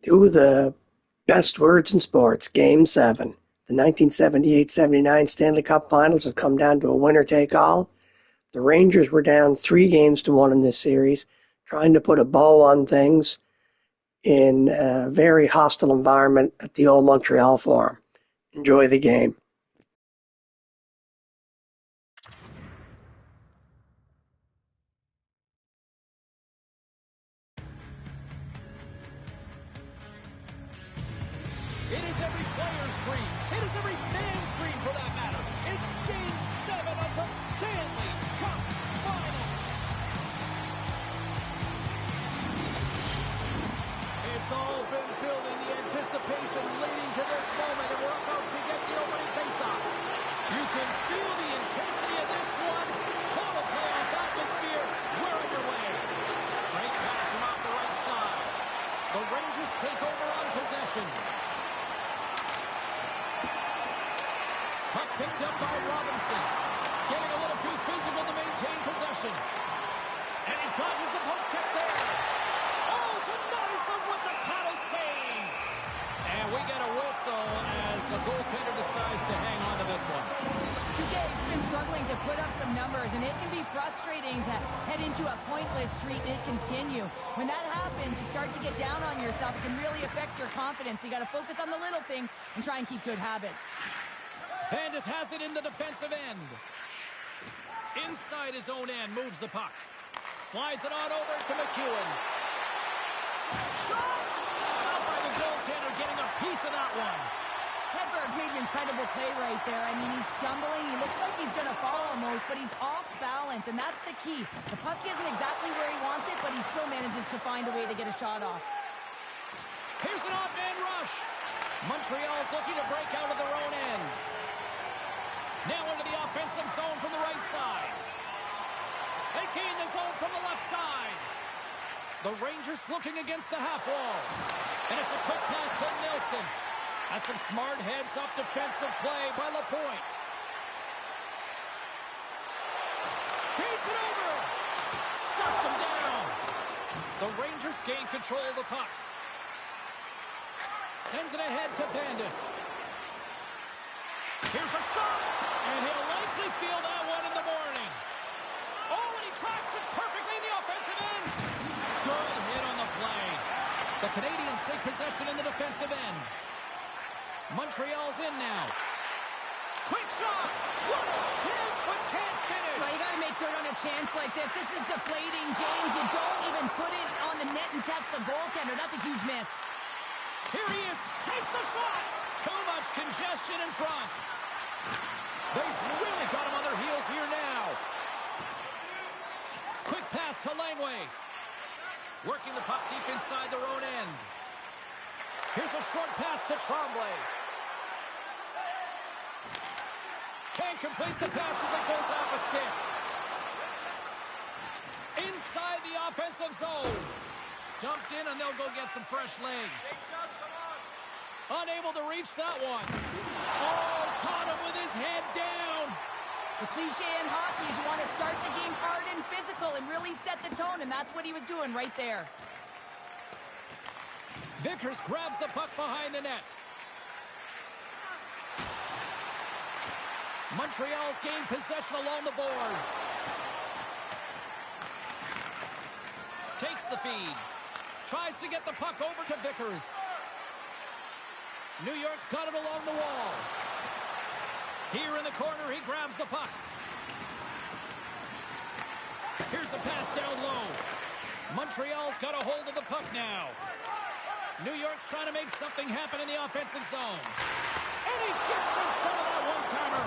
Two of the best words in sports, Game 7. The 1978-79 Stanley Cup Finals have come down to a winner-take-all. The Rangers were down 3-1 in this series, trying to put a bow on things in a very hostile environment at the old Montreal Forum. Enjoy the game. It is every player's dream. It is every man's dream, for that matter. It's Game 7 of the Stanley Cup Final. It's all been building, the anticipation leading to this moment, and we're about to get the opening faceoff. You can feel the intensity of this one. Total playoff atmosphere. We're underway. Great pass from off the right side. The Rangers take over on possession. Puck picked up by Robinson. Getting a little too physical to maintain possession. And he dodges the poke check there. Oh, Tennyson with the paddle save. And we get a whistle as the goaltender decides to hang on to this one. TJ's been struggling to put up some numbers, and it can be frustrating to head into a pointless streak and continue. When that happens, you start to get down on yourself. It can really affect your confidence. You got to focus on the little things and try and keep good habits. Vandis has it in the defensive end. Inside his own end, moves the puck. Slides it on over to McEwen. Shot! Stopped by the goaltender, getting a piece of that one. Hedberg's made an incredible play right there. I mean, he's stumbling. He looks like he's going to fall almost, but he's off balance, and that's the key. The puck isn't exactly where he wants it, but he still manages to find a way to get a shot off. Here's an odd man rush. Montreal's looking to break out of their own end. Now into the offensive zone from the right side. They gain the zone from the left side. The Rangers looking against the half wall. And it's a quick pass to Nelson. That's some smart heads-up defensive play by Lapointe. Feeds it over. Shuts him down. The Rangers gain control of the puck. Sends it ahead to Vandis. Here's a shot, and he'll likely feel that one in the morning. Oh, and he tracks it perfectly in the offensive end. Good hit on the play. The Canadiens take possession in the defensive end. Montreal's in now. Quick shot. What a chance, but can't finish. Well, you got to make good on a chance like this. This is deflating, James. You don't even put it on the net and test the goaltender. That's a huge miss. Here he is. Takes the shot. Too much congestion in front. They've really got him on their heels here now. Quick pass to Langway. Working the puck deep inside their own end. Here's a short pass to Tremblay. Can't complete the pass as it goes off a stick. Inside the offensive zone. Dumped in, and they'll go get some fresh legs. Unable to reach that one. Oh, caught him with his head down. The cliche in hockey is you want to start the game hard and physical and really set the tone, and that's what he was doing right there. Vickers grabs the puck behind the net. Montreal's gained possession along the boards. Takes the feed. Tries to get the puck over to Vickers. New York's got it along the wall. Here in the corner, he grabs the puck. Here's the pass down low. Montreal's got a hold of the puck now. New York's trying to make something happen in the offensive zone. And he gets in front of that one-timer.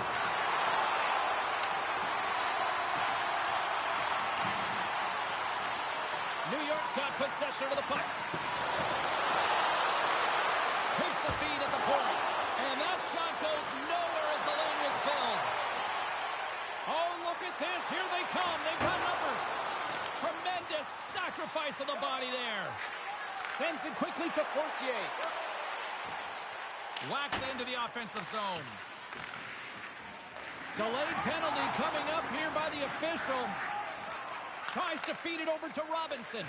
New York's got possession of the puck. Takes the feed at the point. And that shot goes nowhere as the lane was filled. Oh, look at this. Here they come. They've got numbers. Tremendous sacrifice of the body there. Sends it quickly to Fortier. Whacks into the offensive zone. Delayed penalty coming up here by the official. Tries to feed it over to Robinson.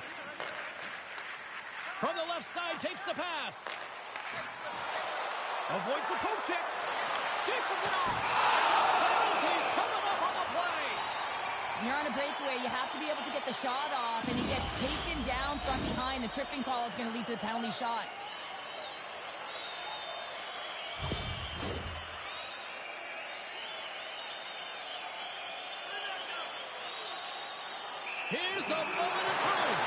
From the left side, takes the pass. Avoids the poke check. Dishes it off. Penalties coming up on the play. When you're on a breakaway, you have to be able to get the shot off, and he gets taken down from behind. The tripping call is going to lead to the penalty shot. Here's the moment of truth.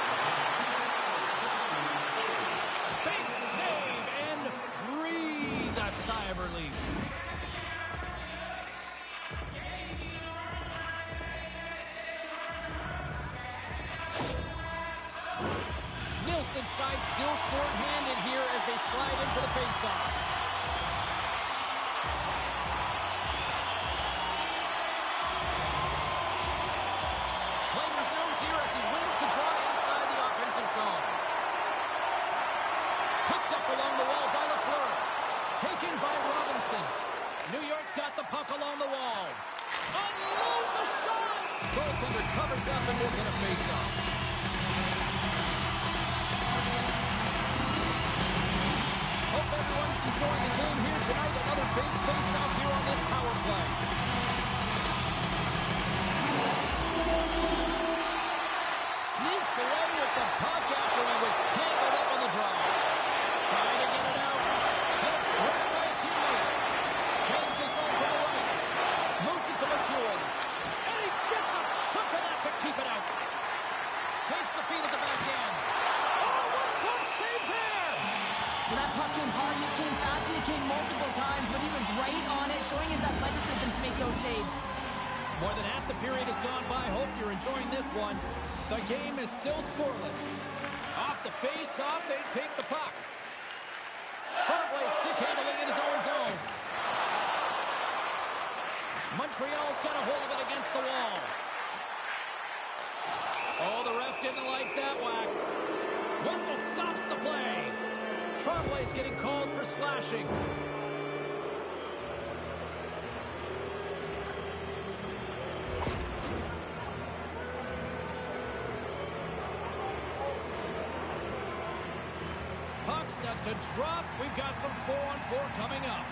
Big save and breathe a sigh of relief. Nilsson's side still short-handed here as they slide in for the face-off. Play resumes here as he wins the draw inside the offensive zone. Picked up along the wall by LaFleur. Taken by Robinson. New York's got the puck along the wall. Unloads a shot! Goaltender covers up and will get a face-off. Hope everyone's enjoying the game here tonight. Another big face-off here on this power play. Sneaks away with the puck after he was tangled up on the draw. Trying to get it out. Gets grabbed by a teammate. Hands this on to the right. Moves it to McEwen. And he gets a chunk of that to keep it out. Takes the feed at the back end. Oh, what a close save there! Well, that puck came hard, it came fast, and it came multiple times, but he was right on it, showing his athleticism to make those saves. More than half the period has gone by. Hope you're enjoying this one. The game is still scoreless. Off the face-off, they take the puck. Trombley stick handling in his own zone. Montreal's got a hold of it against the wall. Oh, the ref didn't like that whack. Whistle stops the play. Trombley's getting called for slashing. Puck set to drop. We've got some 4-on-4 coming up.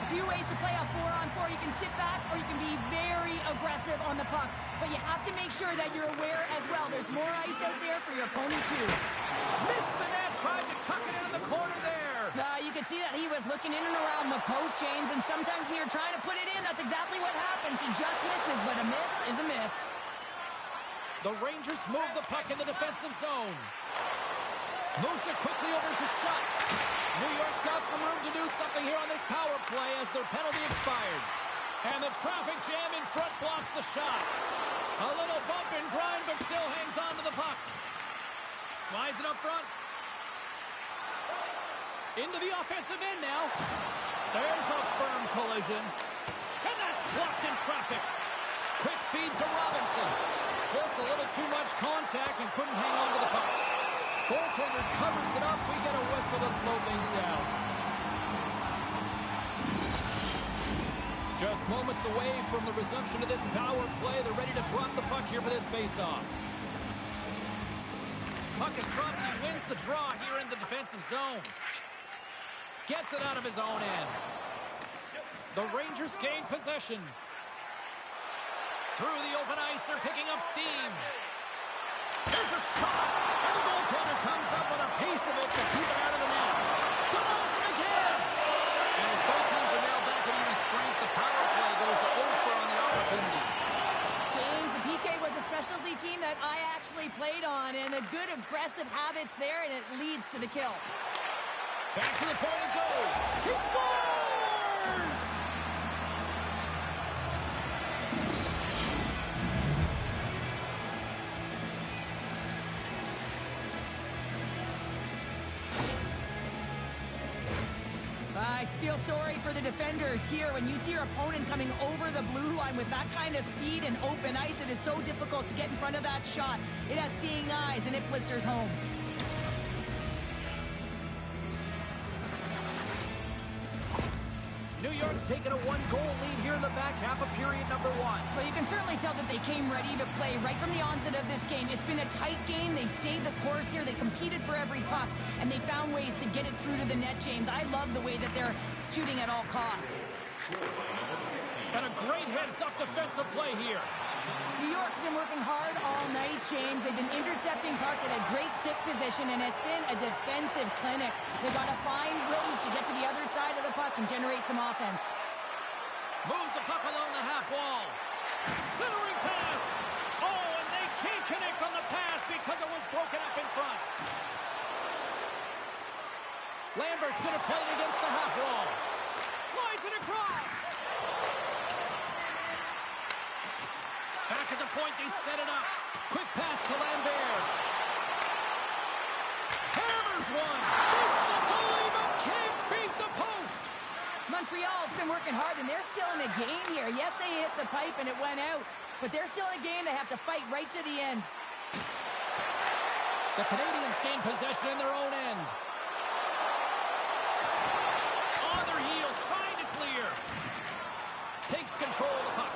A few ways to play a 4-on-4. You can sit back or you can be very aggressive on the puck. But you have to make sure that you're aware as well. There's more ice out there for your opponent too. Missed the net. Tried to tuck it into the corner there. You can see that he was looking in and around the post, James. And sometimes when you're trying to put it in, that's exactly what happens. He just misses, but a miss is a miss. The Rangers move the puck in the defensive zone. Moves it quickly over to Shutt. New York's got some room to do something here on this power play as their penalty expired. And the traffic jam in front blocks the shot. A little bump and grind, but still hangs on to the puck. Slides it up front. Into the offensive end now. There's a firm collision. And that's blocked in traffic. Quick feed to Robinson. Just a little too much contact and couldn't hang on to the puck. Goaltender covers it up. We get a whistle to slow things down. Just moments away from the resumption of this power play. They're ready to drop the puck here for this faceoff. Puck is dropped and he wins the draw here in the defensive zone. Gets it out of his own end. The Rangers gain possession. Through the open ice, they're picking up steam. There's a shot, and the goaltender comes up with a piece of it to keep it out of the net. Denies him again! And as both teams are now back at even strength, the power play goes over on the opportunity. James, the PK was a specialty team that I actually played on, and the good aggressive habits there, and it leads to the kill. Back to the point it goes. He scores! I feel sorry for the defenders here. When you see your opponent coming over the blue line with that kind of speed and open ice, it is so difficult to get in front of that shot. It has seeing eyes, and it blisters home. New New York's taken a one-goal lead here in the back half of period number 1. Well, you can certainly tell that they came ready to play right from the onset of this game. It's been a tight game. They stayed the course here. They competed for every puck, and they found ways to get it through to the net, James. I love the way that they're shooting at all costs. And a great heads-up defensive play here. New York's been working hard all night, James. They've been intercepting pucks at a great stick position, and it's been a defensive clinic. They've got to find ways to get to the other side of the puck and generate some offense. Moves the puck along the half wall. Centering pass. Oh, and they can't connect on the pass because it was broken up in front. Lambert's going to play it against the half wall. Slides it across. Back at the point, they set it up. Quick pass to Lambert. Hammers one. It's the goalie, but can't beat the post. Montreal's been working hard, and they're still in the game here. Yes, they hit the pipe, and it went out. But they're still in the game. They have to fight right to the end. The Canadiens gain possession in their own end. On their heels, trying to clear. Takes control of the puck.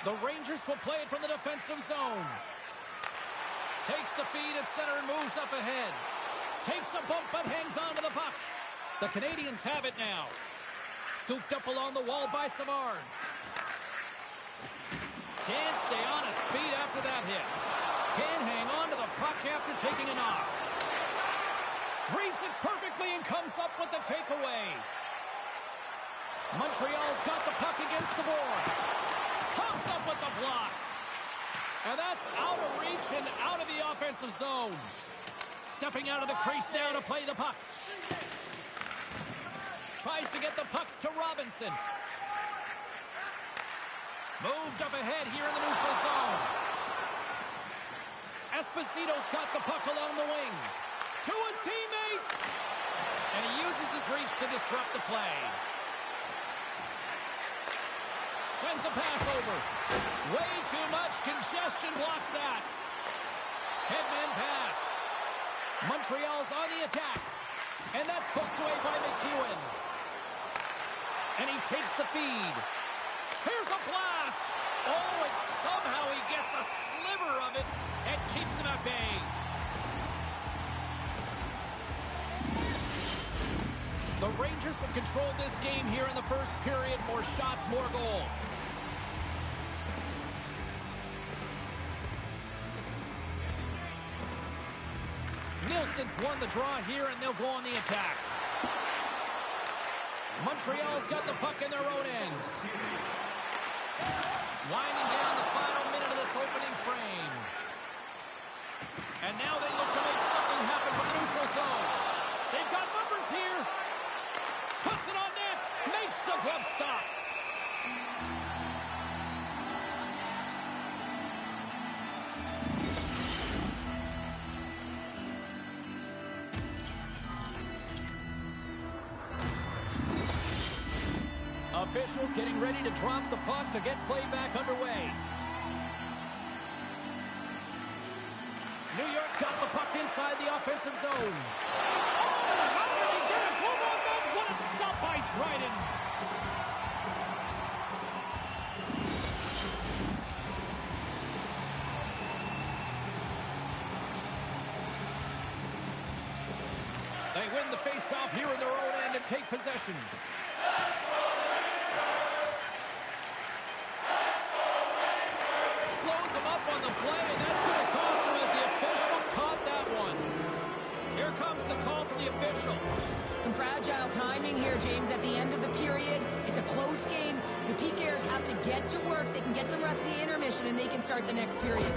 The Rangers will play it from the defensive zone. Takes the feed at center and moves up ahead. Takes a bump but hangs on to the puck. The Canadiens have it now. Scooped up along the wall by Savard. Can't stay on his feet after that hit. Can't hang on to the puck after taking a knock. Reads it perfectly and comes up with the takeaway. Montreal's got the puck against the boards. Comes up with the block. And that's out of reach and out of the offensive zone. Stepping out of the crease now to play the puck. Tries to get the puck to Robinson. Moved up ahead here in the neutral zone. Esposito's got the puck along the wing. To his teammate. And he uses his reach to disrupt the play. Sends a pass over. Way too much congestion blocks that. Headman pass. Montreal's on the attack. And that's poked away by McEwen. And he takes the feed. Here's a blast. Oh, and somehow he gets a sliver of it and keeps him at bay. The Rangers have controlled this game here in the first period. More shots, more goals. Nielsen's won the draw here, and they'll go on the attack. Montreal's got the puck in their own end. Winding down the final minute of this opening frame. And now they look to make something happen from the neutral zone. They've got numbers here. Puts it on net. Makes the glove stop. Officials getting ready to drop the puck to get play back underway. New York's got the puck inside the offensive zone. Oh, how did he get a glove on that? What a stop by Dryden. They win the face-off here in their own end and take possession. Slows him up on the play, and that's going to cost him as the officials caught that one. Here comes the call from the official. Some fragile timing here, James, at the end of the period. It's a close game. The PKers have to get to work. They can get some rest of the intermission, and they can start the next period.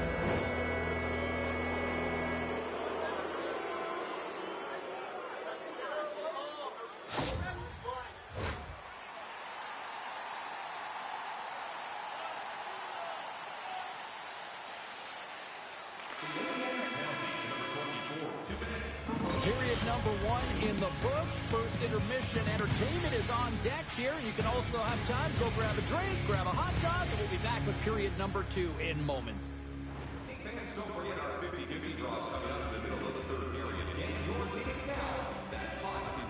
Period number 1 in the books. First intermission entertainment is on deck here. You can also have time to go grab a drink, grab a hot dog, and we'll be back with period number 2 in moments. Fans, don't forget our 50-50 draws coming up in the middle of the third period. Get your tickets now. That pot can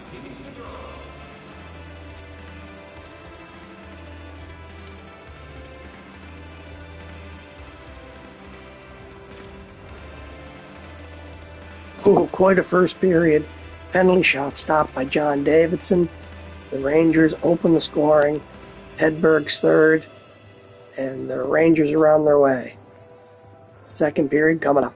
Oh, quite a first period. Penalty shot stopped by John Davidson. The Rangers open the scoring. Hedberg's third, and the Rangers are on their way. Second period coming up.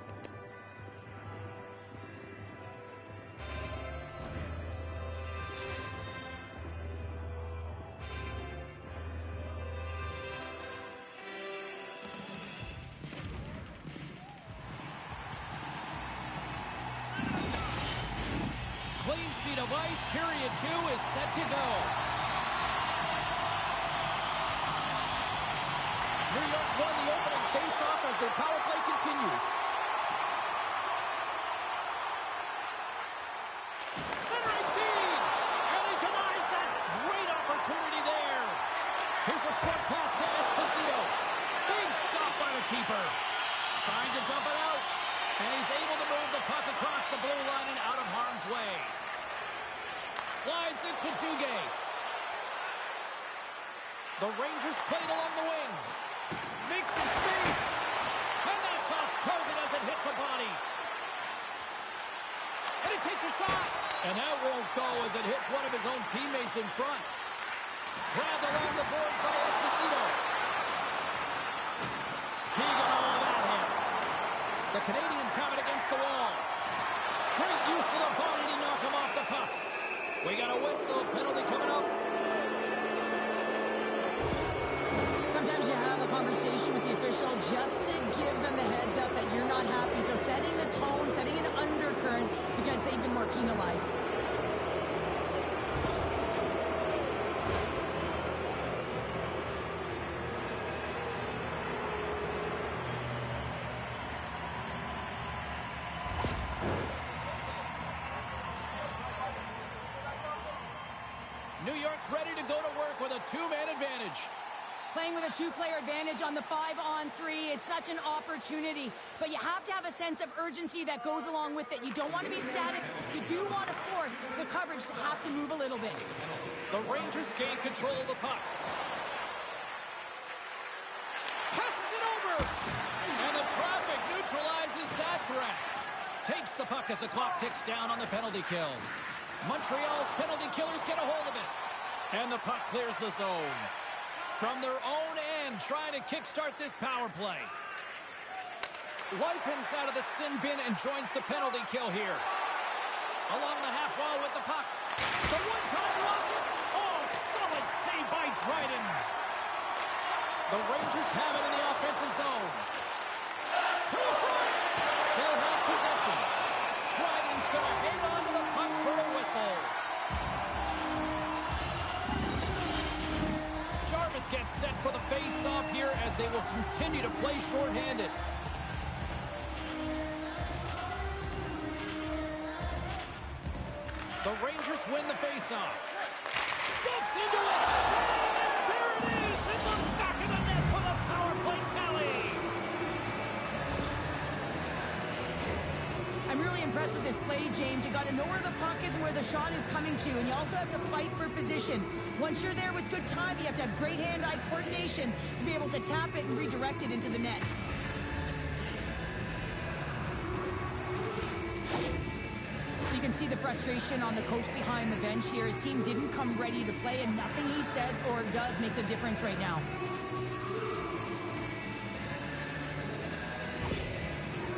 Clean sheet of ice. Period 2 is set to go. New York's won the opening face-off as their power play continues. Centering feed! And he denies that great opportunity there. Here's a short pass to Esposito. Big stop by the keeper. Trying to dump it out. And he's able to move the puck across the blue line and out of harm's way. Slides it to Duguay. The Rangers played along the wing. Makes some space. And that's off target as it hits a body. And he takes a shot. And that won't go as it hits one of his own teammates in front. Grabbed along the boards by Esposito. He got all of that hit. The Canadiens have it against the wall. Great use of the body to knock him off the puck. We got a whistle. Penalty coming up. Sometimes you have a conversation with the official just to give them the heads up that you're not happy. So setting the tone, setting an undercurrent because they've been more penalized. New York's ready to go to work with a two-man advantage. Playing with a two-player advantage on the 5-on-3 is such an opportunity. But you have to have a sense of urgency that goes along with it. You don't want to be static. You do want to force the coverage to have to move a little bit. The Rangers gain control of the puck. Passes it over. And the traffic neutralizes that threat. Takes the puck as the clock ticks down on the penalty kill. Montreal's penalty killers get a hold of it. And the puck clears the zone. From their own end, trying to kickstart this power play. Wipens out of the sin bin and joins the penalty kill here. Along the half wall with the puck. The one-time rocket. Oh, solid save by Dryden. The Rangers have it in the offensive zone. To the front. Still has possession. Dryden's going to hang on to the puck for a whistle. Jarvis gets set for the face-off here as they will continue to play shorthanded. The Rangers win the face-off. Steps into it. And there it is in the back of the net for the power play tally. I'm really impressed with this play, James. You got to know where the puck is and where the shot is coming to, and you also have to fight for position. Once you're there with good time, you have to have great hand-eye coordination to be able to tap it and redirect it into the net. You can see the frustration on the coach behind the bench here. His team didn't come ready to play, and nothing he says or does makes a difference right now.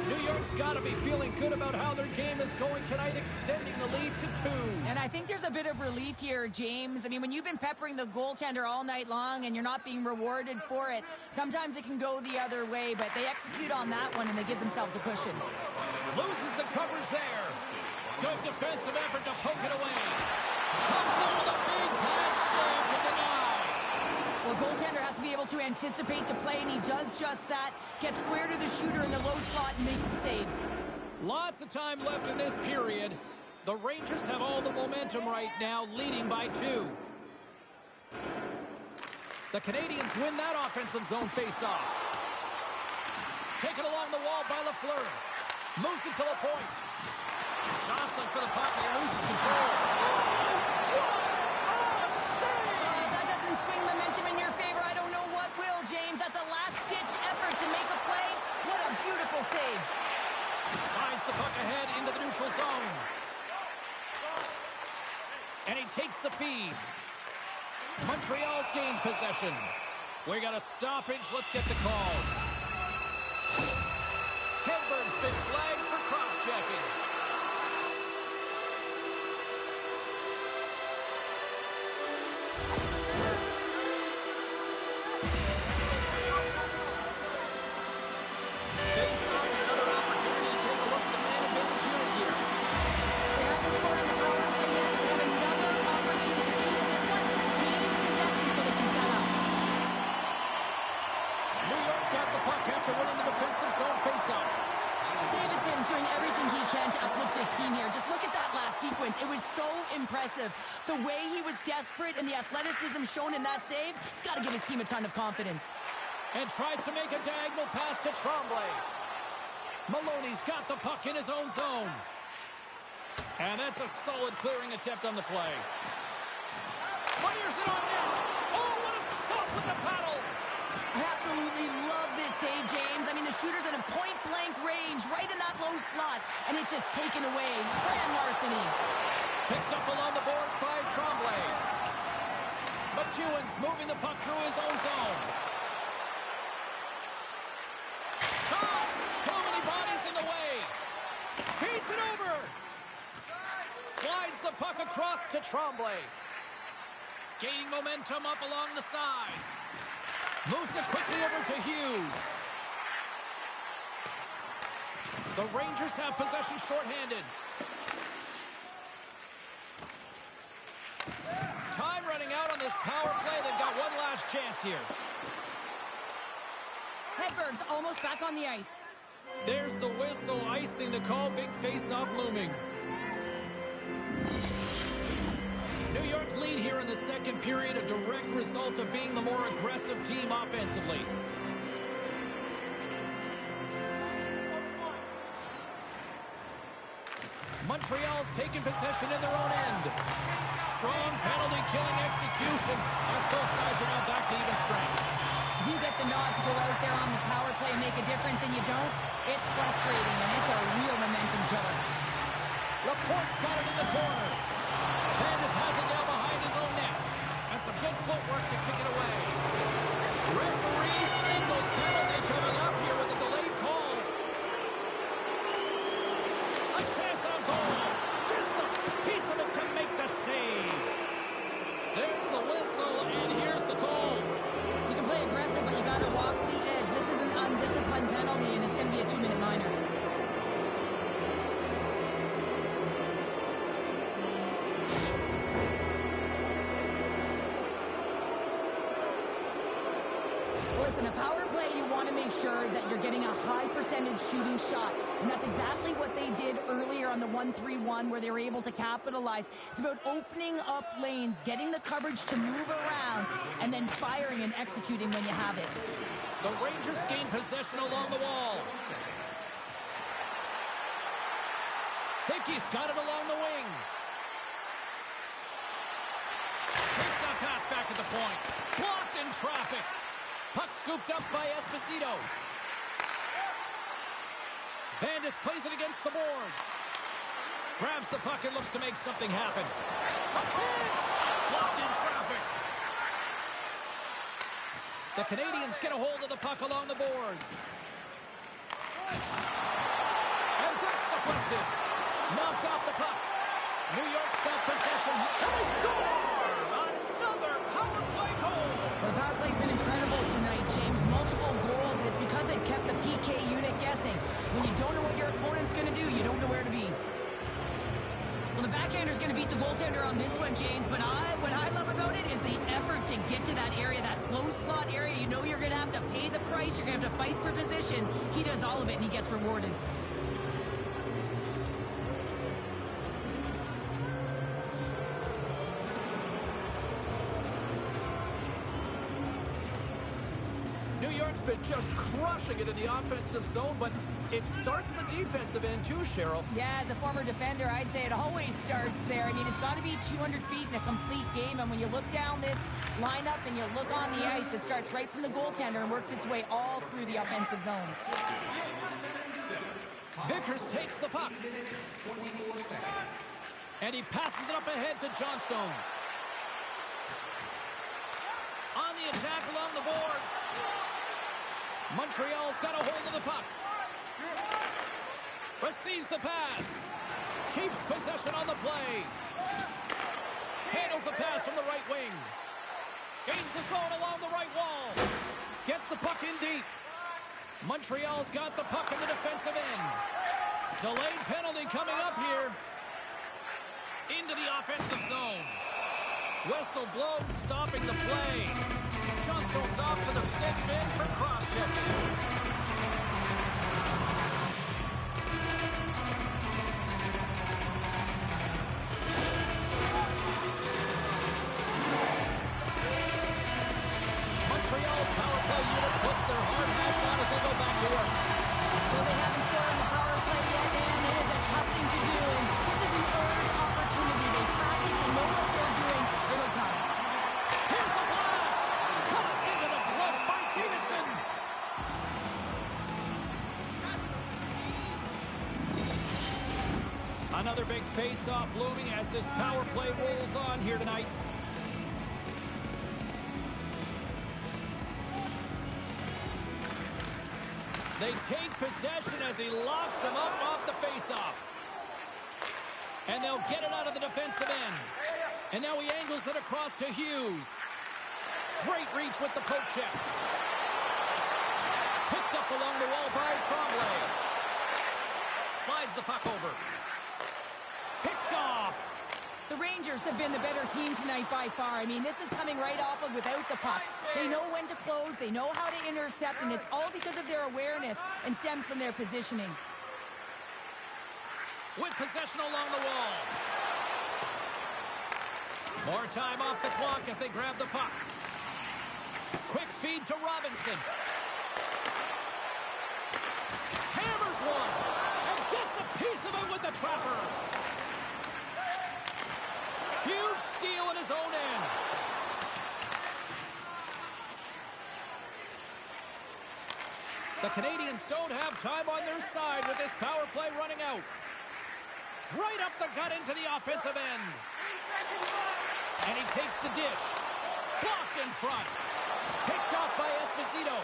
New York's got to be feeling good about how their game is going tonight, extending the lead to 2. And I think there's a bit of relief here, James. I mean, when you've been peppering the goaltender all night long and you're not being rewarded for it, sometimes it can go the other way, but they execute on that one and they give themselves a cushion. Loses the coverage there. Good defensive effort to poke it away. Comes in with a big pass save to deny. Well, goaltender has to be able to anticipate the play, and he does just that. Gets square to the shooter in the low spot and makes the save. Lots of time left in this period. The Rangers have all the momentum right now, leading by 2. The Canadiens win that offensive zone face-off. Taken along the wall by Lafleur. Moves it to the point. Jostling for the puck, and he loses control. feed. Montreal's gained possession. We got a stoppage. Let's get the call. Hedberg's been flagged for cross-checking. Face-off and another opportunity to take a look at the man advantage unit here. They haven't scored on the power play yet. They have another opportunity. This one, gain possession so they can set up. New York's got the puck after winning the defensive zone face-off. Davidson's doing everything he can to uplift his team here. Just look at that last sequence. It was so impressive. The way he was desperate and the athleticism shown in that save, it's got to give his team a ton of confidence. And tries to make a diagonal pass to Tremblay. Maloney's got the puck in his own zone. And that's a solid clearing attempt on the play. Fires it on net. Oh, what a stop with the paddle. I absolutely love this save, James. I mean, the shooter's in a point-blank range right in that low slot, and it's just taken away. Grand larceny. Picked up along the boards by Tremblay. McEwen's moving the puck through his own zone. Shot! Too many bodies in the way. Feeds it over. Slides the puck across to Tremblay. Gaining momentum up along the side. Moves it quickly over to Hughes. The Rangers have possession shorthanded. Time running out on this power play. They've got one last chance here. Hedberg's almost back on the ice. There's the whistle, icing the call. Big face-off looming. New York's lead here in the second period, a direct result of being the more aggressive team offensively. Montreal's taken possession in their own end. Strong penalty-killing execution as both sides are now back to even strength. You get the nod to go out there on the power play and make a difference, and you don't. It's frustrating, and it's a real momentum killer. Laporte's got it in the corner. Sanders has it now behind his own net. And some good footwork to kick it away. Referee signals penalty coming up here with a delayed call. A chance on goal. Gets a piece of it to make the save. There's the whistle, and here's the call. You can play aggressive, but you got to walk the edge. This is an undisciplined penalty, and it's going to be a 2-minute minor. Listen, a power play, you want to make sure that you're getting a high percentage shooting shot. And that's exactly what they did earlier on the 1-3-1 where they were able to capitalize. It's about opening up lanes, getting the coverage to move around, and then firing and executing when you have it. The Rangers gain possession along the wall. Hickey's got it along the wing. Takes that pass back at the point. Blocked in traffic. Puck scooped up by Esposito. Vandis plays it against the boards. Grabs the puck and looks to make something happen. A chance! Blocked in traffic. The Canadiens get a hold of the puck along the boards. And that's deflected. Knocked off the puck. New York's got possession. And they score! Another power play goal! Well, the power play's been incredible tonight, James. Multiple goals, and it's because they've kept the PK unit guessing. When you don't know what your opponent's going to do, you don't know where to be. Well, the backhander's going to beat the goaltender on this one, James, but what I love about it is the effort to get to that area, that low slot area. You know you're going to have to pay the price. You're going to have to fight for position. He does all of it, and he gets rewarded. New York's been just crushing it in the offensive zone, but it starts in the defensive end too, Cheryl. Yeah, as a former defender, I'd say it always starts there. I mean, it's got to be 200 feet in a complete game, and when you look down this lineup and you look on the ice, it starts right from the goaltender and works its way all through the offensive zone. Vickers takes the puck. And he passes it up ahead to Johnstone. On the attack along the boards. Montreal's got a hold of the puck. Receives the pass. Keeps possession on the play. Handles the pass from the right wing. Gains the zone along the right wall. Gets the puck in deep. Montreal's got the puck in the defensive end. Delayed penalty coming up here. Into the offensive zone. Whistle blown, stopping the play. Johnstone's off to the sit bin for cross-checking. Montreal's power play unit puts their hard hats on as they go back to work. Well, they haven't scored on the power play yet, and it is a tough thing to do. And this is an earned opportunity. They practice, they know what they're doing. It'll come. Here's a blast! Caught into the glove by Davidson. Another big face-off looming as this power play rolls on here tonight. They take possession as he locks him up off the faceoff. And they'll get it out of the defensive end. And now he angles it across to Hughes. Great reach with the poke check. Picked up along the wall by Tremblay. Slides the puck over. Picked off. The Rangers have been the better team tonight by far. I mean, this is coming right off of without the puck. They know when to close, they know how to intercept, and it's all because of their awareness and stems from their positioning. With possession along the wall. More time off the clock as they grab the puck. Quick feed to Robinson. Hammers one. And gets a piece of it with the trapper. Huge steal in his own end. The Canadiens don't have time on their side with this power play running out. Right up the gut into the offensive end. And he takes the dish. Blocked in front. Picked off by Esposito.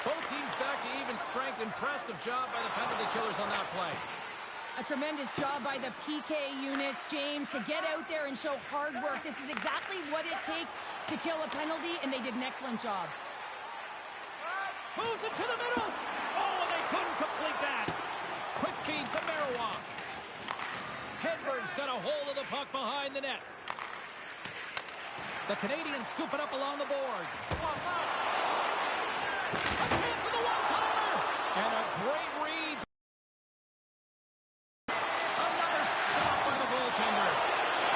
Both teams back to even strength. Impressive job by the penalty killers on that play. A tremendous job by the PK units, James, to get out there and show hard work. This is exactly what it takes to kill a penalty, and they did an excellent job. Moves it to the middle. Oh, and they couldn't complete that. Quick feed to Marois. Hedberg's got a hold of the puck behind the net. The Canadiens scoop it up along the boards. A chance for the one-timer. And a great read. Another stop by the goaltender.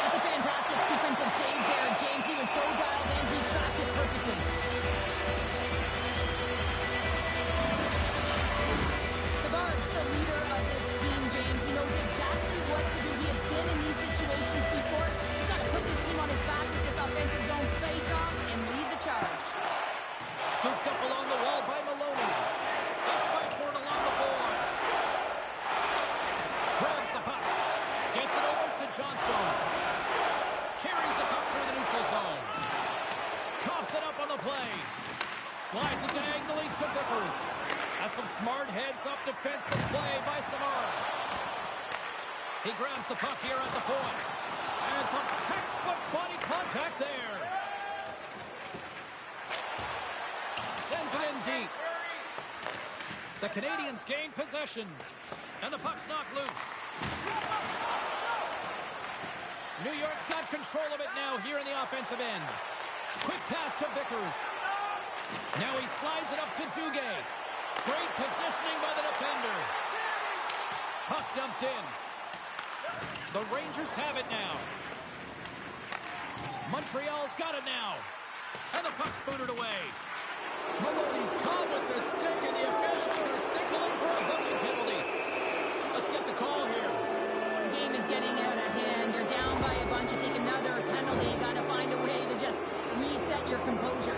That's a fantastic sequence of saves there, James. He was so dialed in, he tracked it perfectly. Savard's the leader of this team, James. He knows exactly what to do. He has been in these situations before. He's got to put this team on his back with this offensive zone face-off and lead the charge. Scooped up along the wall by Maloney. A fight for it along the boards. Grabs the puck. Gets it over to Johnstone. Carries the puck through the neutral zone. Coughs it up on the play. Slides it diagonally to Vickers. That's some smart heads-up defensive play by Savard. He grabs the puck here at the point. And some textbook body contact there. Sends it in deep. The Canadiens gain possession. And the puck's knocked loose. New York's got control of it now here in the offensive end. Quick pass to Vickers. Now he slides it up to Duguay. Great positioning by the defender. Puck dumped in. The Rangers have it now. Montreal's got it now. And the puck's booted away. Maloney's caught with the stick, and the officials are signaling for a hooking penalty. Let's get the call here. The game is getting out of hand. You're down by a bunch. You take another penalty. You got to find a way to just reset your composure.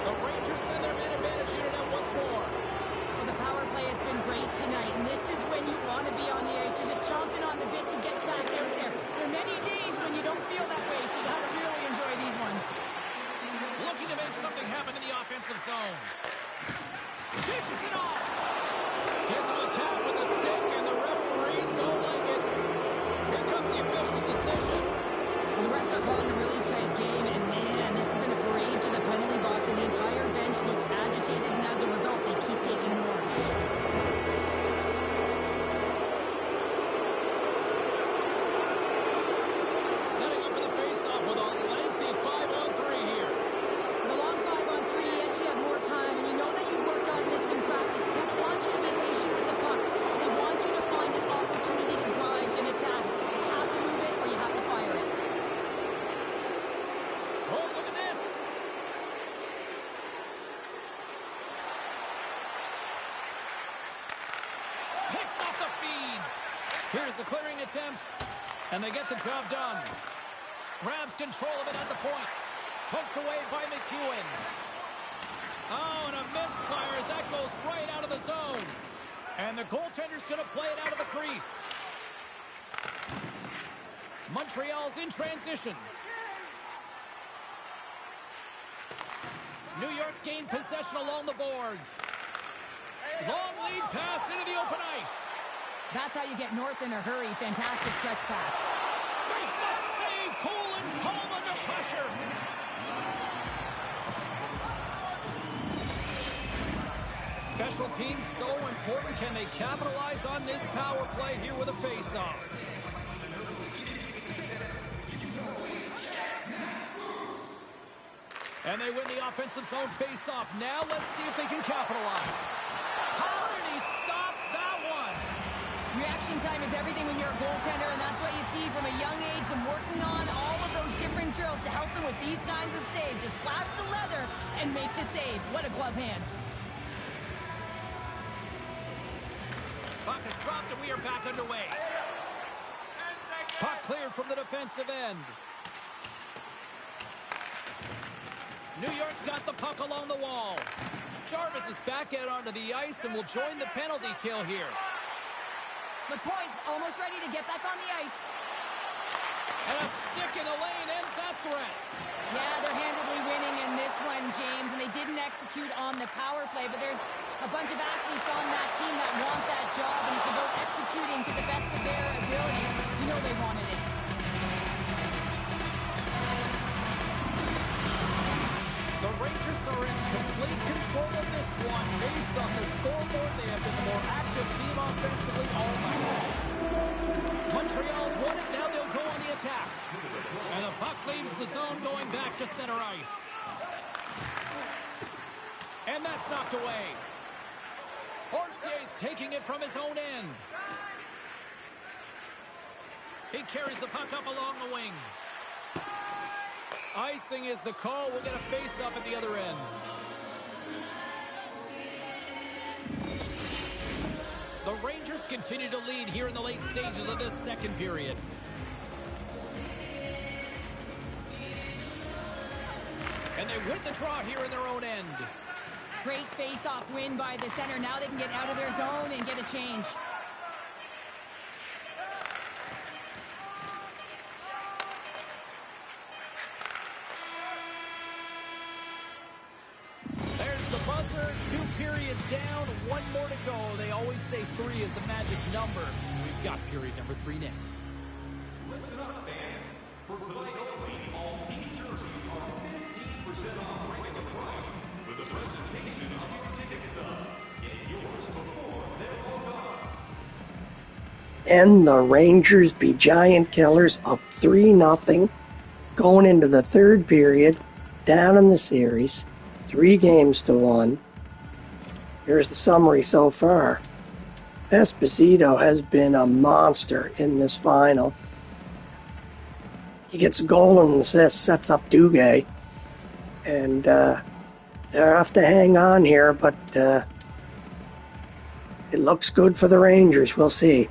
The Dishes it off. Gives him a tap with a stick, and the referees don't like it. Here comes the official's decision. Well, the refs are calling a really tight game, and man, this has been a parade to the penalty box, and the entire bench looks agitated, and as a result, they keep taking more. Setting up for the face-off with a lengthy 5-on-3 here. With a long 5-on-3, yes, you have more time, and you know that you've worked on this in practice. The coach wants you to be patient with the puck. They want you to find an opportunity to drive and attack. You have to move it, or you have to fire it. Oh, look at this. Picks off the feed. Here's the clearing attempt, and they get the job done. Grabs control of it at the point. Poked away by McEwen. Oh, and a misfire as that goes right out of the zone. And the goaltender's going to play it out of the crease. Montreal's in transition. New York's gained possession along the boards. Long lead pass into the open ice. That's how you get north in a hurry. Fantastic stretch pass. Makes the save. Cool and calm under pressure. Special teams so important. Can they capitalize on this power play here with a face-off? And they win the offensive zone face-off. Now let's see if they can capitalize. How did he stop that one? Reaction time is everything when you're a goaltender, and that's what you see from a young age, them working on all of those different drills to help them with these kinds of saves. Just flash the leather and make the save. What a glove hand. Puck is dropped, and we are back underway. Puck cleared from the defensive end. New York's got the puck along the wall. Jarvis is back out onto the ice and will join the penalty kill here. The point's almost ready to get back on the ice. And a stick in the lane ends that threat. Yeah, they're handily winning in this one, James, and they didn't execute on the power play, but there's a bunch of athletes on that team that want that job, and it's about executing to the best of their ability. You know they wanted it. The Rangers are in complete control of this one. Based on the scoreboard, they have been the more active team offensively all night. Montreal's won it. Now they'll go on the attack. And the puck leaves the zone going back to center ice. And that's knocked away. Hortier's taking it from his own end. He carries the puck up along the wing. Icing is the call. We'll get a face-up at the other end. The Rangers continue to lead here in the late stages of this second period. And they win the draw here in their own end. Great face-off win by the center. Now they can get out of their zone and get a change. There's the buzzer. 2 periods down. 1 more to go. They always say 3 is the magic number. We've got period number 3 next. Listen up, fans. For tonight only, all team jerseys are 15% off regular price with the presentation of your ticket stub. Get yours before they're all gone. And the Rangers be giant killers, up 3-0, going into the third period, down in the series, 3-1. Here's the summary so far. Esposito has been a monster in this final. He gets a goal and an assist, sets up Duguay. And they'll have to hang on here, but it looks good for the Rangers. We'll see.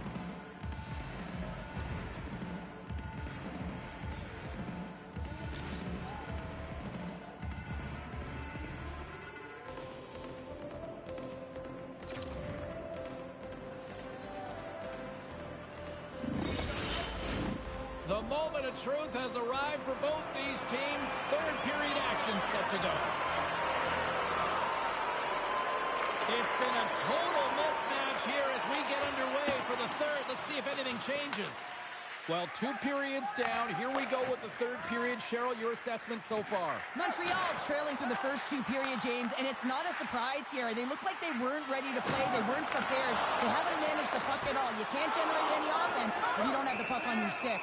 The moment of truth has arrived for both these teams. Third period action set to go. It's been a total mismatch here as we get underway for the third. Let's see if anything changes. Well, 2 periods down. Here we go with the third period. Cheryl, your assessment so far? Montreal's trailing for the first 2 periods, James, and it's not a surprise here. They look like they weren't ready to play. They weren't prepared. They haven't managed the puck at all. You can't generate any offense if you don't have the puck on your stick.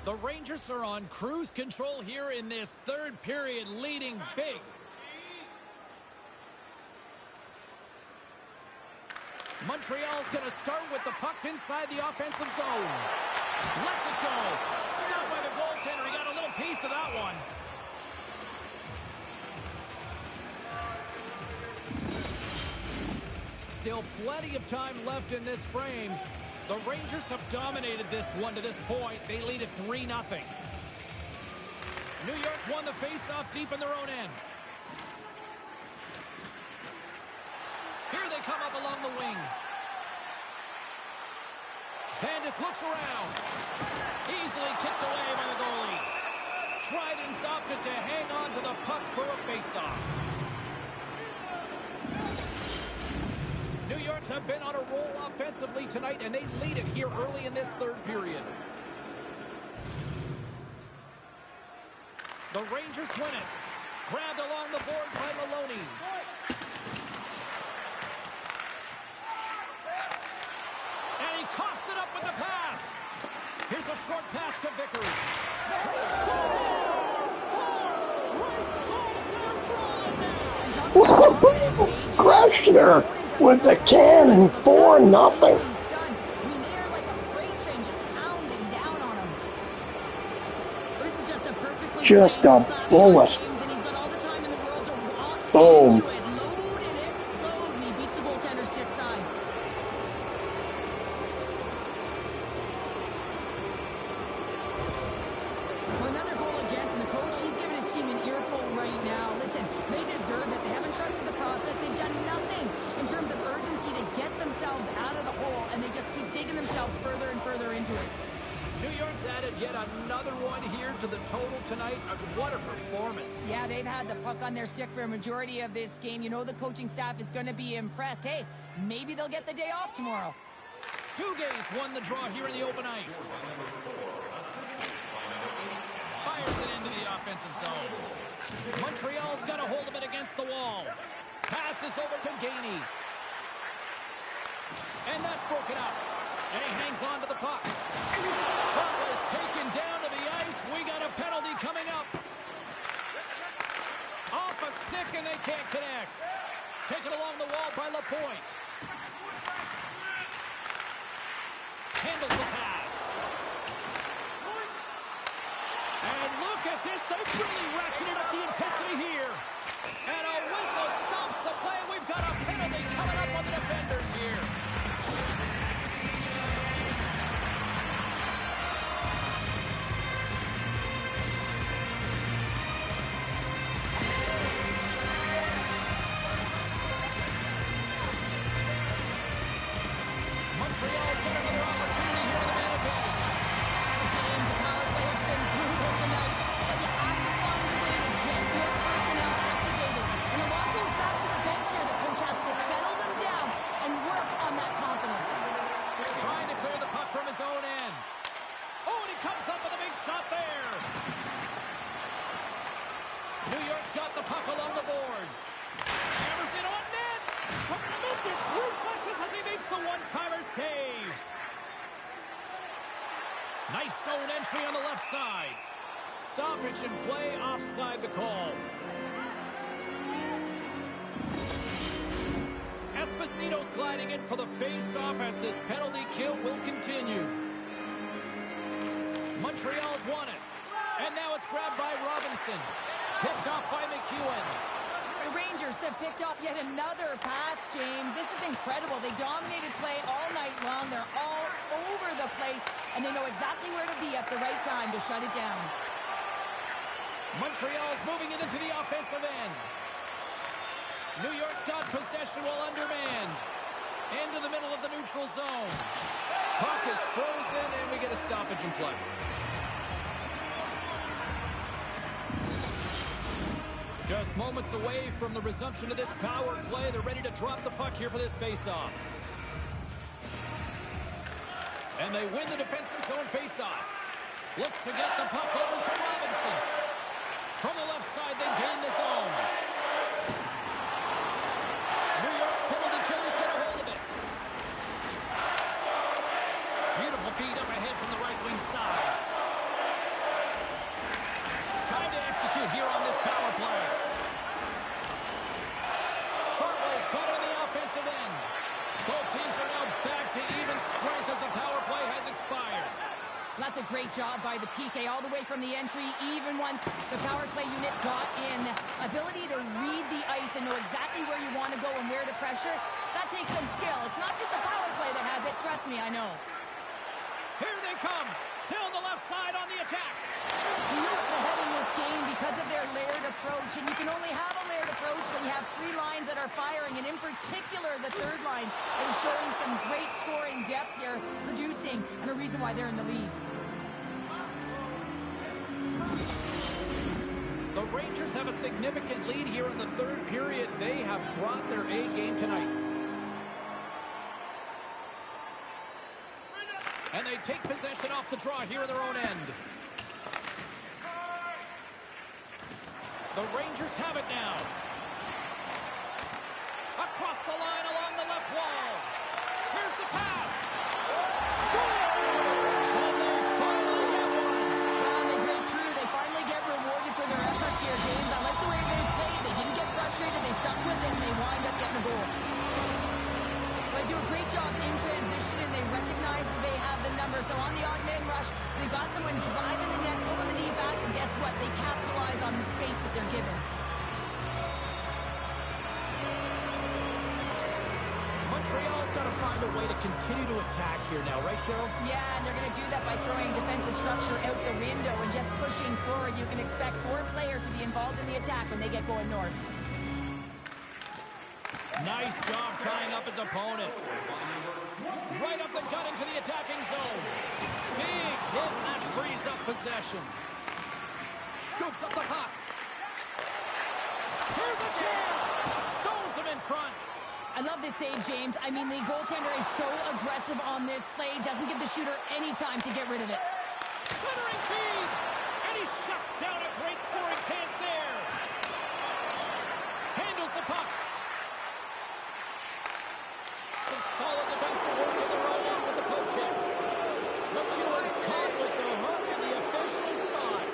The Rangers are on cruise control here in this third period, leading big. Montreal's going to start with the puck inside the offensive zone. Lets it go. Stopped by the goaltender. He got a little piece of that one. Still plenty of time left in this frame. The Rangers have dominated this one to this point. They lead at 3-0. New York's won the face-off deep in their own end. Here they come up along the wing. Vandis looks around. Easily kicked away by the goalie. Trident's opted to hang on to the puck for a face-off. New York's have been on a roll offensively tonight, and they lead it here early in this third period. The Rangers win it. Grabbed along the boards by Maloney. And he coughs it up with the pass. Here's a short pass to Vickers. They score! 4 straight goals that are rolling now. Greshner with the cannon, 4-0. I mean, they're like a freight train just pounding down on him. This is just a perfectly Just a bullet. and he's got all the time in the world to walk Boom. into it, load and explode, and he beats the goaltender's stick side. Well, another goal against, and the coach, he's giving his team an earful right now. Listen, they deserve it. They haven't trusted the process. They've done nothing in terms of urgency to get themselves out of the hole, and they just keep digging themselves further and further into it. New York's added yet another one here to the total tonight. What a performance. Yeah, they've had the puck on their stick for a majority of this game. You know the coaching staff is going to be impressed. Hey, maybe they'll get the day off tomorrow. Duguay's won the draw here in the open ice. Fires it into the offensive zone. Montreal's got a hold of it against the wall. Passes over to Gainey. And that's broken up. And he hangs on to the puck. Shot was taken down to the ice. We got a penalty coming up. Off a stick and they can't connect. Taken along the wall by Lapointe. Handles the pass. And look at this. They've really ratcheted up the intensity here. And a whistle stops the play. We've got a penalty coming up on the defenders here. Montreal's got another opportunity here in the man advantage. James, the power play has been brutal tonight, but you have to find a way to get your personnel activated. And a lot goes back to the bench here. The coach has to settle them down and work on that confidence. Trying to clear the puck from his own end. Oh, and he comes up with a big stop there. New York's got the puck along the boards. Hammers it on net. Tremendous reflexes as he makes the one-timer save. Nice zone entry on the left side. Stoppage and play offside the call. Esposito's gliding in for the face-off as this penalty kill will continue. Montreal's won it. And now it's grabbed by Robinson. Picked off by McEwen. The Rangers have picked up yet another pass, James. This is incredible. They dominated play all night long. They're all over the place, and they know exactly where to be at the right time to shut it down. Montreal's moving it into the offensive end. New York's got possession while undermanned. Into the middle of the neutral zone. Puck is frozen, and we get a stoppage in play. Just moments away from the resumption of this power play. They're ready to drop the puck here for this faceoff. And they win the defensive zone faceoff. Looks to get the puck over to Robinson. From the left side, they gain the zone. New York's penalty killers get a hold of it. Beautiful feed up ahead from the right wing side. Time to execute here on this power play. Chartwell's got it on the offensive end. Both teams are now back to even strength as the power play has expired. That's a great job by the PK all the way from the entry, even once the power play unit got in. Ability to read the ice and know exactly where you want to go and where to pressure, that takes some skill. It's not just the power play that has it, trust me, I know. Here they come, down the left side on the attack. New York's ahead in this game because of their layered approach, and you can only have a layered approach when you have three lines that are firing, and in particular, the third line is showing some great scoring depth here, producing, and a reason why they're in the lead. The Rangers have a significant lead here in the third period. They have brought their A game tonight. And they take possession off the draw here in their own end. The Rangers have it now. Across the line along the left wall. Here's the pass. Scores! And they finally get one. Well, they break through. They finally get rewarded for their efforts here, James. I like the way they played. They didn't get frustrated. They stuck with it, and they wind up getting a goal. They do a great job in transition, and they recognize that they have the number. So on the odd man rush, they've got someone driving the net, pulling the knee back, and guess what? They capitalize on the space that they're given. Montreal's got to find a way to continue to attack here now, right, Cheryl? Yeah, and they're going to do that by throwing defensive structure out the window and just pushing forward. You can expect 4 players to be involved in the attack when they get going north. Nice job tying up his opponent. Right up the gut into the attacking zone. Big hit, and that frees up possession. Scoops up the puck. Here's a chance. Stones him in front. I love this save, James. I mean, the goaltender is so aggressive on this play. Doesn't give the shooter any time to get rid of it. Centering feed. And he shuts down a great scoring chance there. Handles the puck. Some solid defensive work in the roll on with the poke check. McEwen's caught with the hook, and the officials saw it.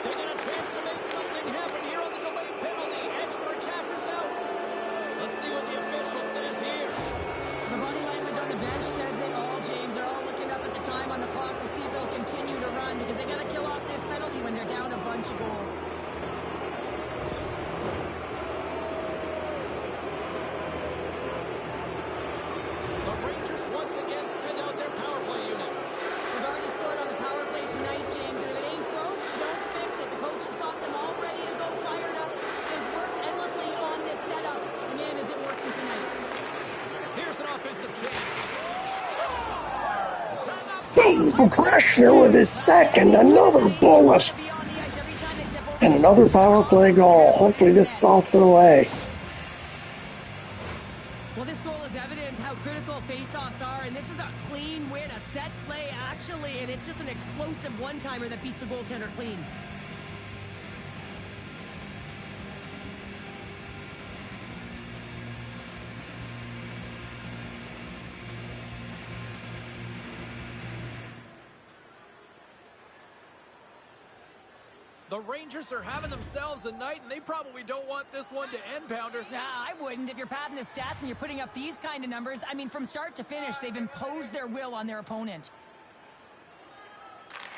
They get a chance to make something happen here on the delayed penalty. Extra attackers out. Let's see what the official says here. The body language on the bench says it all, James. They're all looking up at the time on the clock to see if they'll continue to run because they got to kill off this penalty when they're down a bunch of goals. The Rangers once again send out their power play unit. They've already scored on the power play tonight, James, and if it ain't broke, don't fix it. The coach has got them all ready to go, fired up. They've worked endlessly on this setup. And man, is it working tonight. Here's an offensive chance. Boom! Kreshner with his second, another bullet, and another power play goal. Hopefully this salts it away. Well, this goal is evidence how critical faceoffs are, and this is a clean win, a set play, actually, and it's just an explosive one-timer that beats the goaltender clean. The Rangers are having themselves a night, and they probably don't want this one to end, Pounder. Nah, I wouldn't. If you're padding the stats and you're putting up these kind of numbers, I mean, from start to finish, they've imposed their will on their opponent.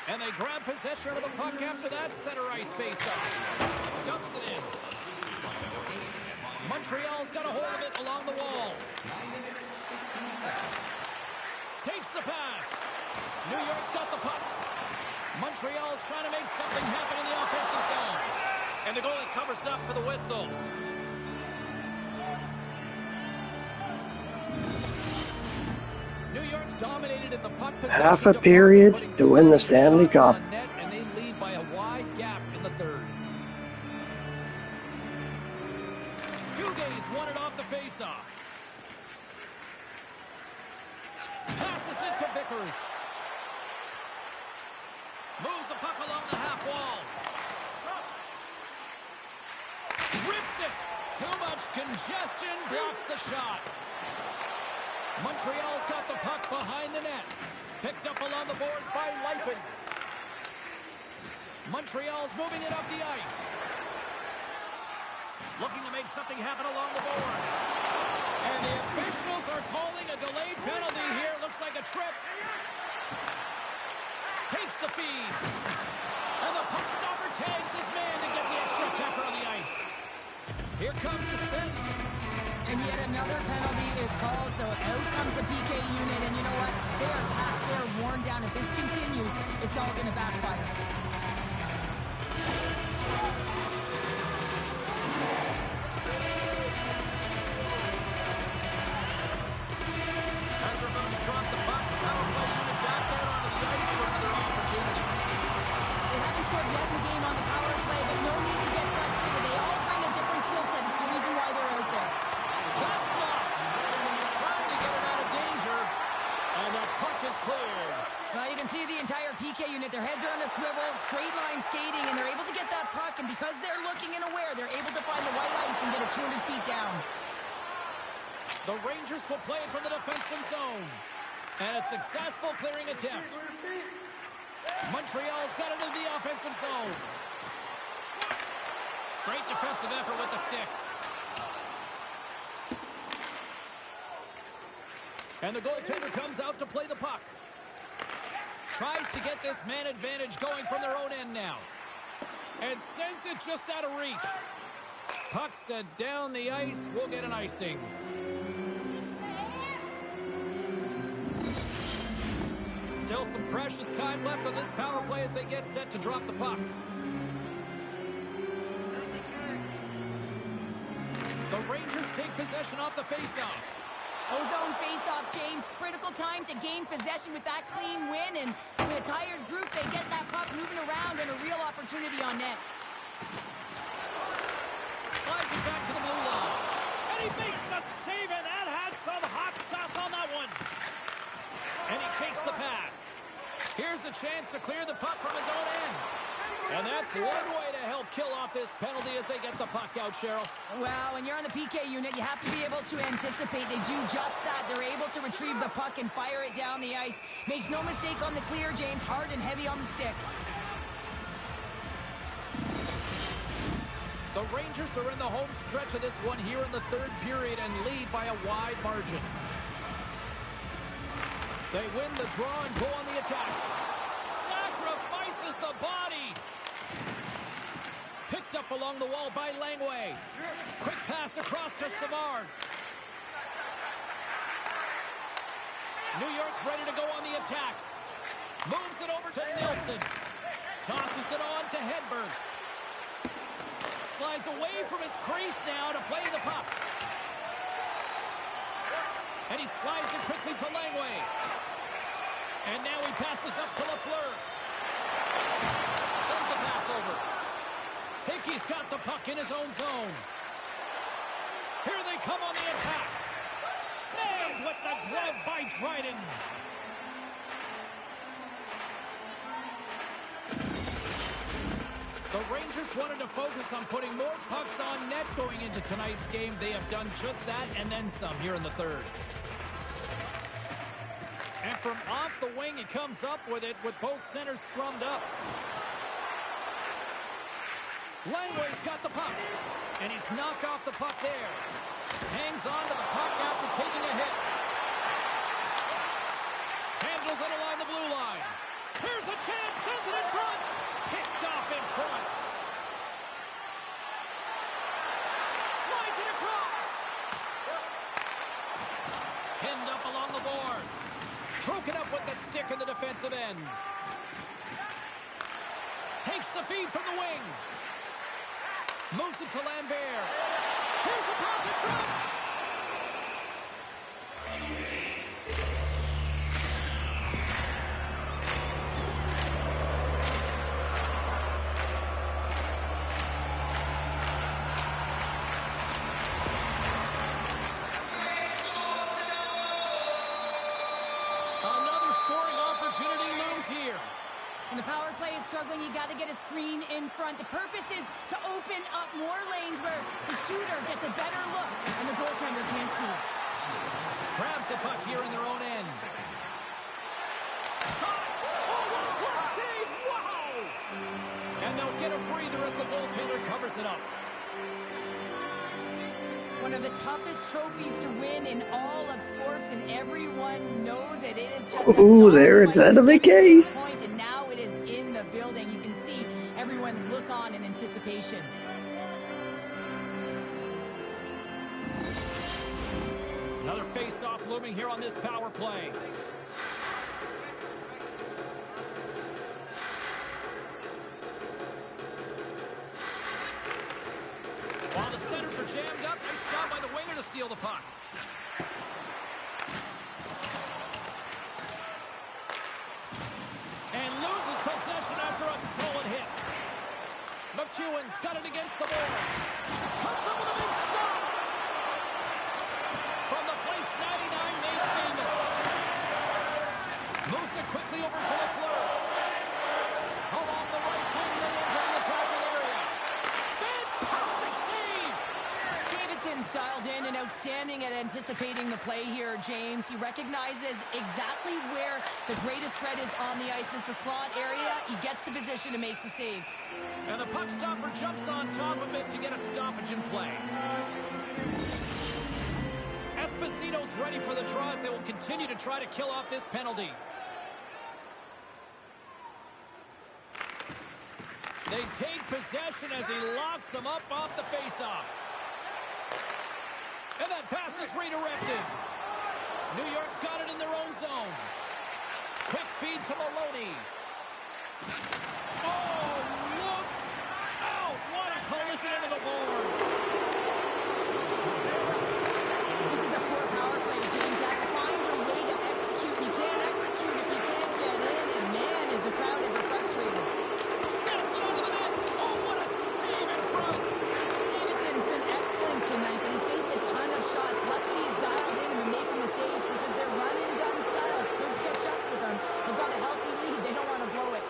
And they grab possession of the puck after that center ice faceoff. Dumps it in. Montreal's got a hold of it along the wall. Takes the pass. New York's got the puck. Montreal's trying to make something happen in the offensive zone. And the goalie covers up for the whistle. dominated in the puck possession Half a department, period putting to win the 28 Stanley shots Cup. on net, and they lead by a wide gap in the third. Duguay's won it off the faceoff. Passes it to Vickers. Moves the puck along the half wall. Rips it. Too much congestion. Blocks the shot. Montreal's got the puck behind the net. Picked up along the boards by Leipin. Montreal's moving it up the ice. Looking to make something happen along the boards. And the officials are calling a delayed penalty here. Looks like a trip. Takes the feed. And the puck stopper tags his man to get the extra attacker on the ice. Here comes the sense. And yet another penalty is called, so out comes the PK unit. And you know what? They are taxed, they are worn down. If this continues, it's all going to backfire. Measurements drop the puck. Power play unit back out onto the ice for another opportunity. They haven't scored yet in the game on the power play, but no need to get frustrated. They all bring a different skill set. It's the reason why they're out there. That's blocked. Trying to get it out of danger. And the puck is cleared. Well, you can see the entire PK unit. Their heads are on a swivel, straight line skating, and they're able to get that puck. And because they're looking and aware, they're able to find the white ice and get it 200 feet down. The Rangers will play it from the defensive zone. And a successful clearing attempt. Montreal's got it into the offensive zone. Great defensive effort with the stick. And the goaltender comes out to play the puck. Tries to get this man advantage going from their own end now. And sends it just out of reach. Puck sent down the ice. We'll get an icing. Still some precious time left on this power play as they get set to drop the puck. The Rangers take possession off the faceoff. Ozone face-off, James. Critical time to gain possession with that clean win. And with a tired group, they get that puck moving around and a real opportunity on net. Slides it back to the blue line. And he makes the save, and that had some hot sauce on that one. And he takes the pass. Here's a chance to clear the puck from his own end. And that's one way to help kill off this penalty as they get the puck out, Cheryl. Well, when you're on the PK unit, you have to be able to anticipate. They do just that. They're able to retrieve the puck and fire it down the ice. Makes no mistake on the clear, James. Hard and heavy on the stick. The Rangers are in the home stretch of this one here in the third period and lead by a wide margin. They win the draw and go on the attack. Sacrifices the body. Picked up along the wall by Langway. Quick pass across to Savard. New York's ready to go on the attack. Moves it over to Nelson. Tosses it on to Hedberg. Slides away from his crease now to play the puck. And he slides it quickly to Langway. And now he passes up to Lafleur. Sends the pass over. Hickey's got the puck in his own zone. Here they come on the attack. Snagged with the glove by Dryden. The Rangers wanted to focus on putting more pucks on net going into tonight's game. They have done just that and then some here in the third. And from off the wing, he comes up with it with both centers scrummed up. Langway's got the puck, and he's knocked off the puck there. Hangs on to the puck after taking a hit. Handles it along the blue line. Here's a chance, sends it in front. Picked off in front. Slides it across. Pinned up along the boards. Broken up with the stick in the defensive end. Takes the feed from the wing. Moves it to Lambert. Here's the pass in front. scoring opportunity looms here. And the power play is struggling. You got to get a screen in front. The purpose is to open up more lanes where the shooter gets a better look and the goaltender can't see it. Grabs the puck here in their own end. Shot! Oh, what a save! Wow! And they'll get a breather as the goaltender covers it up. One of the toughest trophies to win in all of sports, and everyone knows it. It is just Ooh, there it's out of the case. And now it is in the building. You can see everyone look on in anticipation. Another face-off looming here on this power play. While the centers are jammed up, nice job by the winger to steal the puck. And loses possession after a solid hit. McEwen's got it against the boards. Comes up with a big stop. From the place 99 made famous. Moves it quickly over to the floor. Along the right wing, they enter the attacking area. Fantastic save! Davidson's dialed in and outstanding at anticipating the play here, James. He recognizes exactly where the greatest threat is on the ice. It's a slot area. He gets to position and makes the save. And the puck stopper jumps on top of it to get a stoppage in play. Esposito's ready for the draw as they will continue to try to kill off this penalty. They take possession as he locks them up off the faceoff. And that pass is redirected. New York's got it in their own zone. Quick feed to Maloney. Oh, look out! What a collision into the boards. This is a poor power play, James. You have to find your way to execute. You can't execute if you can't get in. And man, is the crowd ever frustrated. Snaps it onto the net. Oh, what a save in front. Davidson's been excellent tonight, but he's faced a ton of shots. Lucky he's dialed in and been making the saves because their run-and-gun style could catch up with them. They've got a healthy lead. They don't want to blow it.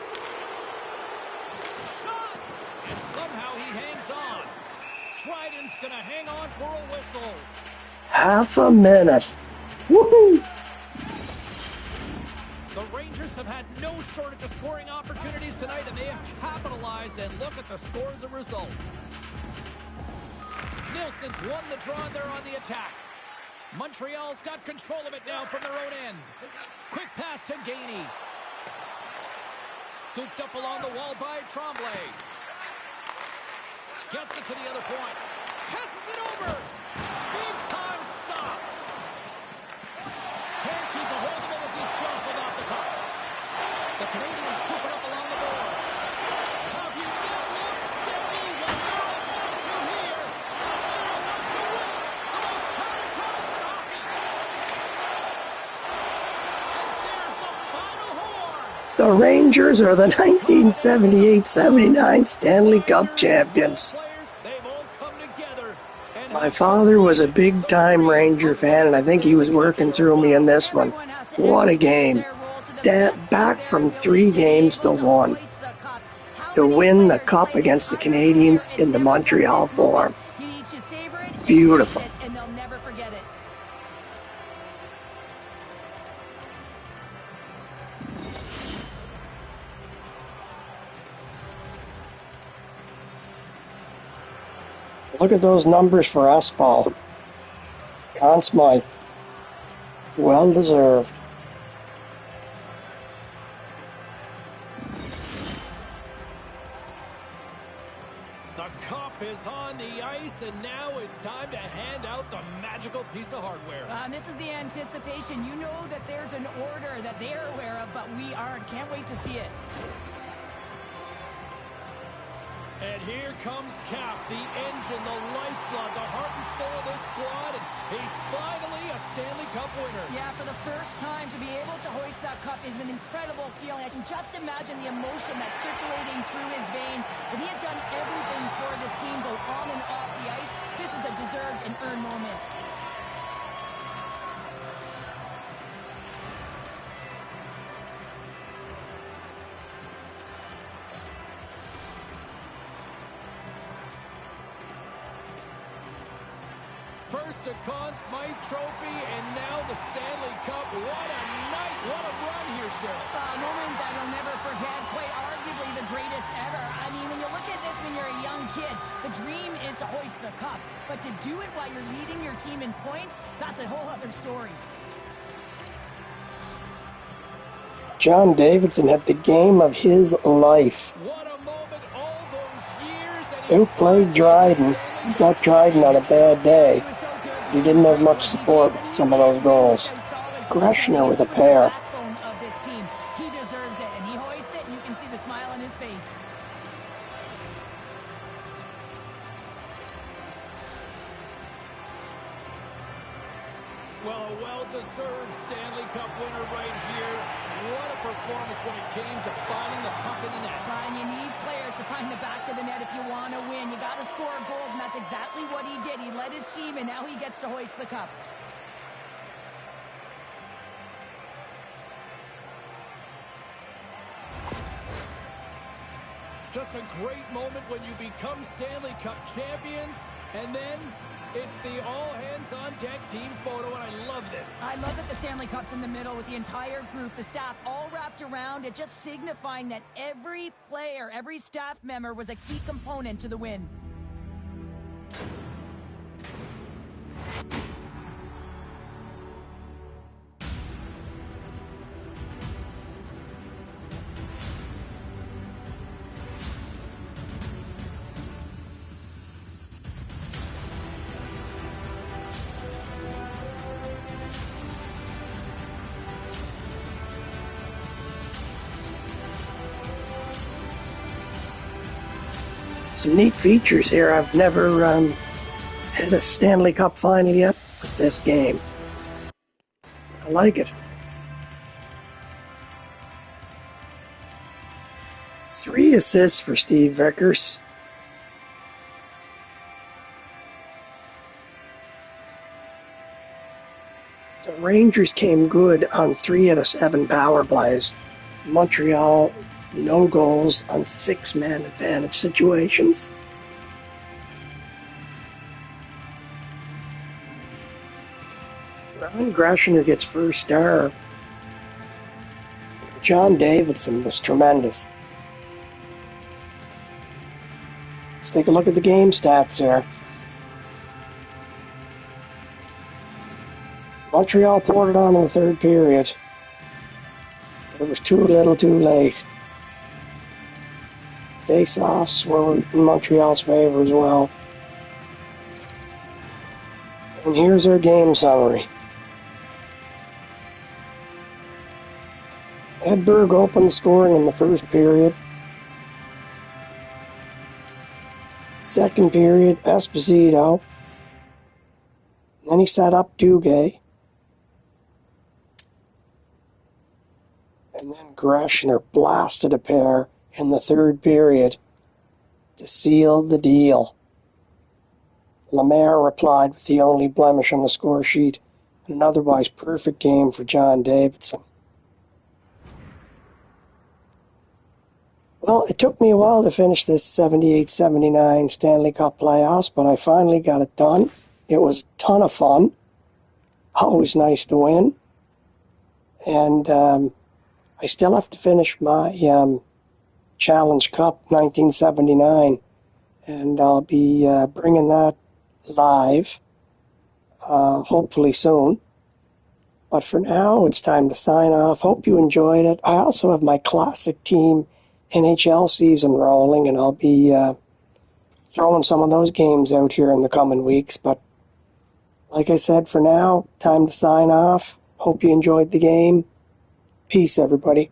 Shot! And somehow he hangs on. Trident's going to hang on for a whistle. Half a minute. Woohoo! The Rangers have had no shortage of scoring opportunities tonight, and they have capitalized, and look at the score as a result. Nilsson's won the draw there on the attack. Montreal's got control of it now from their own end. Quick pass to Gainey. Scooped up along the wall by Tremblay. Gets it to the other point. Passes it over. Big time stop. Can't keep a hold of it as he's jostled off the puck. The Canadiens scoop it up along the boards. Have you not looked steady when you're about to hear? As they are about to win the most coveted prize in hockey. And there's the final horn. The Rangers are the 1978-79 Stanley Cup champions. Players, they've all come together. And My father was a big-time Ranger fan, and I think he was working through me in this one. What a game. Back from 3 games to 1 to win the Cup against the Canadiens in the Montreal Forum. Beautiful. And they'll never forget it. Look at those numbers for us, Paul. Conn Smythe. Well deserved. the cup is on the ice, and now it's time to hand out the magical piece of hardware. And this is the anticipation. You know that there's an order that they're aware of, but we aren't. Can't wait to see it. And here comes Cap, the engine, the lifeblood, the heart and soul of this squad. And he's finally a Stanley Cup winner. Yeah, for the first time to be able to hoist that cup is an incredible feeling. I can just imagine the emotion that's circulating through his veins. But he has done everything for this team, both on and off the ice. This is a deserved and earned moment. First a Conn Smythe Trophy, and now the Stanley Cup. What a night, what a run here, Cheryl. A moment that you'll never forget, quite arguably the greatest ever. I mean, when you look at this when you're a young kid, the dream is to hoist the cup. But to do it while you're leading your team in points, that's a whole other story. John Davidson had the game of his life. What a moment, all those years. And he Outplayed Dryden. He got Dryden on a bad day. He didn't have much support with some of those goals. Greshner with a pair. Of this team. He deserves it, and he hoists it, and you can see the smile on his face. Well, a well-deserved Stanley Cup winner right here. What a performance when it came to finding the puck in the net. Brian, you need players to find the back of the net if you want to win. You got to score goals, and that's exactly what he did. He led his team, and now he gets to hoist the cup. Just a great moment when you become Stanley Cup champions, and then it's the all-hands-on-deck team photo, and I love this. I love that the Stanley Cup's in the middle with the entire group, the staff all wrapped around it, just signifying that every player, every staff member was a key component to the win. Some neat features here. I've never had a Stanley Cup final yet with this game. I like it. 3 assists for Steve Vickers. The Rangers came good on 3 out of 7 power plays. Montreal, no goals on 6-man advantage situations. Ron Greshner gets first star. John Davidson was tremendous. Let's take a look at the game stats here. Montreal poured it on in the third period. But it was too little too late. Face-offs were in Montreal's favor as well. And here's our game summary. Edberg opened the scoring in the first period. Second period, Esposito. Then he set up Duguay. And then Greshner blasted a pair in the third period to seal the deal. Lemaire replied with the only blemish on the score sheet, and an otherwise perfect game for John Davidson. Well, it took me a while to finish this 78-79 Stanley Cup playoffs, but I finally got it done. It was a ton of fun. Always nice to win. And I still have to finish my Challenge Cup 1979, and I'll be bringing that live, hopefully soon. But for now, it's time to sign off. Hope you enjoyed it. I also have my classic team NHL season rolling, and I'll be throwing some of those games out here in the coming weeks. But like I said, for now, time to sign off. Hope you enjoyed the game. Peace, everybody.